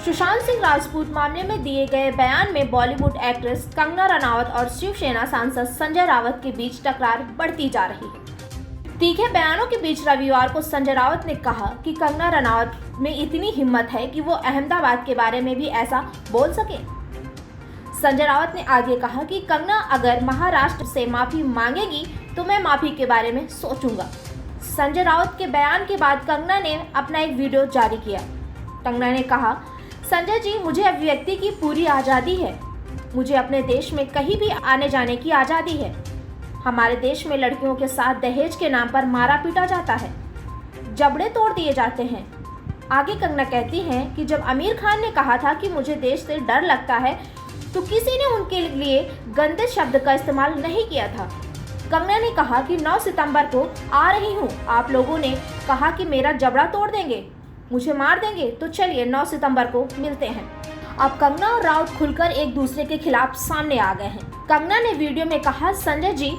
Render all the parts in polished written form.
सुशांत सिंह राजपूत मामले में दिए गए बयान में बॉलीवुड एक्ट्रेस कंगना रनावत और शिवसेना सांसद संजय राउत के बीच टकरार बढ़ती जा रही है। तीखे बयानों के बीच रविवार को संजय राउत ने कहा कि कंगना रनावत में इतनी हिम्मत है कि वो अहमदाबाद के बारे में भी ऐसा बोल सके। संजय राउत ने आगे कहा कि कंगना अगर महाराष्ट्र से माफी मांगेगी तो मैं माफी के बारे में सोचूंगा। संजय राउत के बयान के बाद कंगना ने अपना एक वीडियो जारी किया। कंगना ने कहा, संजय जी, मुझे अभिव्यक्ति की पूरी आज़ादी है। मुझे अपने देश में कहीं भी आने जाने की आज़ादी है। हमारे देश में लड़कियों के साथ दहेज के नाम पर मारा पीटा जाता है, जबड़े तोड़ दिए जाते हैं। आगे कंगना कहती हैं कि जब आमिर खान ने कहा था कि मुझे देश से डर लगता है तो किसी ने उनके लिए गंदे शब्द का इस्तेमाल नहीं किया था। कंगना ने कहा कि 9 सितंबर को आ रही हूँ। आप लोगों ने कहा कि मेरा जबड़ा तोड़ देंगे, मुझे मार देंगे, तो चलिए 9 सितंबर को मिलते हैं। अब कंगना और राउत खुलकर एक दूसरे के खिलाफ सामने आ गए हैं। कंगना ने वीडियो में कहा, संजय जी,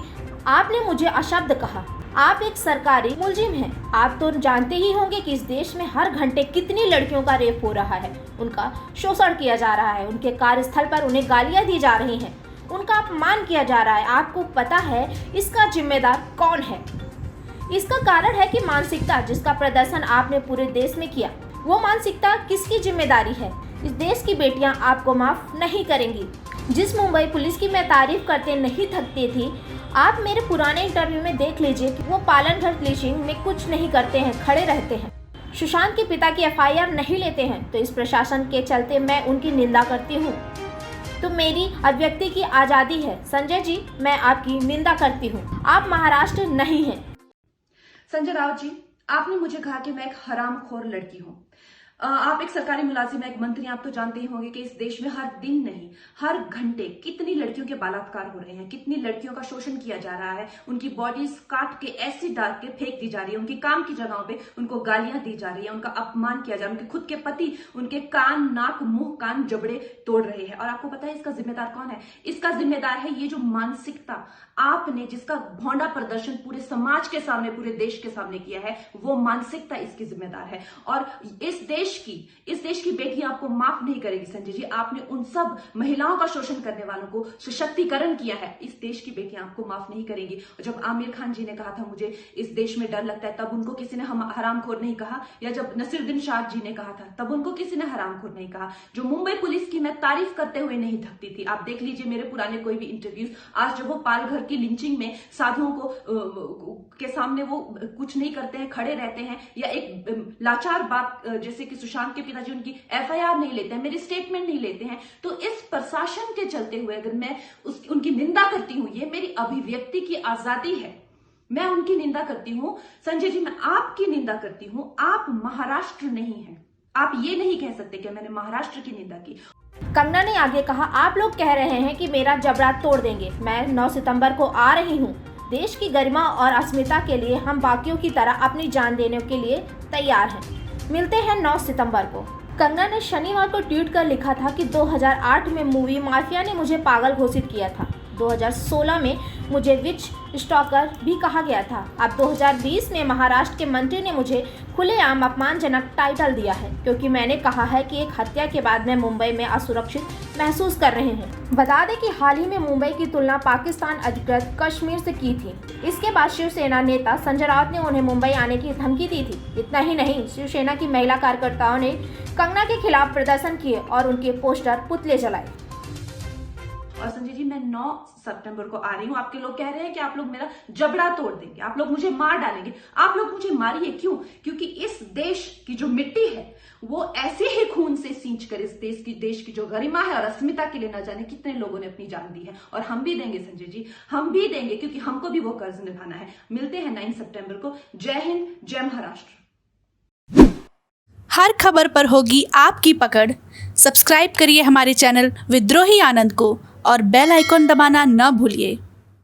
आपने मुझे अशब्द कहा। आप एक सरकारी मुलजिम हैं। आप तो जानते ही होंगे कि इस देश में हर घंटे कितनी लड़कियों का रेप हो रहा है, उनका शोषण किया जा रहा है, उनके कार्यस्थल पर उन्हें गालियां दी जा रही हैं, उनका अपमान किया जा रहा है। आपको पता है इसका जिम्मेदार कौन है? इसका कारण है कि मानसिकता जिसका प्रदर्शन आपने पूरे देश में किया, वो मानसिकता किसकी जिम्मेदारी है? इस देश की बेटियां आपको माफ नहीं करेंगी। जिस मुंबई पुलिस की मैं तारीफ करते नहीं थकती थी, आप मेरे पुराने इंटरव्यू में देख लीजिए कि वो पालन घर लिंचिंग में कुछ नहीं करते हैं, खड़े रहते हैं। सुशांत के पिता की एफआईआर नहीं लेते हैं, तो इस प्रशासन के चलते मैं उनकी निंदा करती हूँ। तो मेरी अभिव्यक्ति की आज़ादी है। संजय जी, मैं आपकी निंदा करती हूँ। आप महाराष्ट्र नहीं हैं। संजय राउत जी, आपने मुझे कहा कि मैं एक हरामखोर लड़की हूं। आप एक सरकारी मुलाजिम, एक मंत्री, आप तो जानते ही होंगे कि इस देश में हर दिन नहीं, हर घंटे कितनी लड़कियों के बलात्कार हो रहे हैं, कितनी लड़कियों का शोषण किया जा रहा है, उनकी बॉडीज काट के एसिड डाल के फेंक दी जा रही है, उनकी काम की जगहों पे उनको गालियां दी जा रही है, उनका अपमान किया जा रहा है, उनके खुद के पति उनके कान, नाक, मुंह, कान, जबड़े तोड़ रहे हैं। और आपको पता है इसका जिम्मेदार कौन है? इसका जिम्मेदार है ये जो मानसिकता आपने, जिसका भौंडा प्रदर्शन पूरे समाज के सामने, पूरे देश के सामने किया है, वो मानसिकता इसकी जिम्मेदार है। और इस देश की बेटियां आपको माफ नहीं करेगी। संजय जी, आपने उन सब महिलाओं का शोषण करने वालों को सशक्तिकरण किया है। इस देश की बेटियां आपको माफ नहीं करेंगी। जब आमिर खान जी ने कहा था मुझे इस देश में डर लगता है, तब उनको किसी ने हरामखोर नहीं कहा। या जब नसीरुद्दीन शाह जी ने कहा था, तब उनको किसी ने हरामखोर नहीं कहा। जो मुंबई पुलिस की मैं तारीफ करते हुए नहीं थकती थी, आप देख लीजिए मेरे पुराने कोई भी इंटरव्यूज। आज जब वो पालघर की लिंचिंग में साधुओं को के सामने वो कुछ नहीं करते हैं, खड़े रहते हैं, या एक लाचार बात जैसे कि सुशांत के पिताजी उनकी एफआईआर नहीं लेते हैं, मेरी स्टेटमेंट नहीं लेते हैं, तो इस प्रशासन के चलते हुए अगर मैं उनकी निंदा करती हूं, ये मेरी अभिव्यक्ति की आजादी है, मैं उनकी निंदा करती हूं। संजय जी, मैं आपकी निंदा करती हूं। आप महाराष्ट्र नहीं हैं। आप ये नहीं कह सकते कि मैंने महाराष्ट्र की निंदा की। कंगना ने आगे कहा, आप लोग कह रहे हैं कि मेरा जबड़ा तोड़ देंगे। मैं 9 सितंबर को आ रही हूँ। देश की गरिमा और अस्मिता के लिए हम बाकियों की तरह अपनी जान देने के लिए तैयार हैं। मिलते हैं 9 सितंबर को। कंगना ने शनिवार को ट्वीट कर लिखा था कि 2008 में मूवी माफिया ने मुझे पागल घोषित किया था। 2016 में मुझे विच स्टॉकर भी कहा गया था। अब 2020 में महाराष्ट्र के मंत्री ने मुझे खुलेआम अपमानजनक टाइटल दिया है, क्योंकि मैंने कहा है कि एक हत्या के बाद मैं मुंबई में असुरक्षित महसूस कर रही हूँ। बता दें कि हाल ही में मुंबई की तुलना पाकिस्तान अधिकृत कश्मीर से की थी। इसके बाद शिवसेना नेता संजय राउत ने उन्हें मुंबई आने की धमकी दी थी। इतना ही नहीं, शिवसेना की महिला कार्यकर्ताओं ने कंगना के खिलाफ प्रदर्शन किए और उनके पोस्टर, पुतले जलाए। और संजय जी, मैं 9 सितंबर को आ रही हूं। आपके लोग कह रहे हैं कि आप लोग मेरा जबड़ा तोड़ देंगे, आप लोग मुझे मार डालेंगे। आप लोग मुझे मारिए, क्यों? क्योंकि इस देश की जो मिट्टी है वो ऐसे ही खून से सींच कर इस देश की जो गरिमा है और अस्मिता के लिए न जाने कितने लोगों ने अपनी जान दी है। और हम भी देंगे संजय जी, हम भी देंगे, क्योंकि हमको भी वो कर्ज निभाना है। मिलते हैं 9 सितंबर को। जय हिंद, जय महाराष्ट्र। हर खबर पर होगी आपकी पकड़। सब्सक्राइब करिए हमारे चैनल विद्रोही आनंद को और बेल आइकॉन दबाना न भूलिए।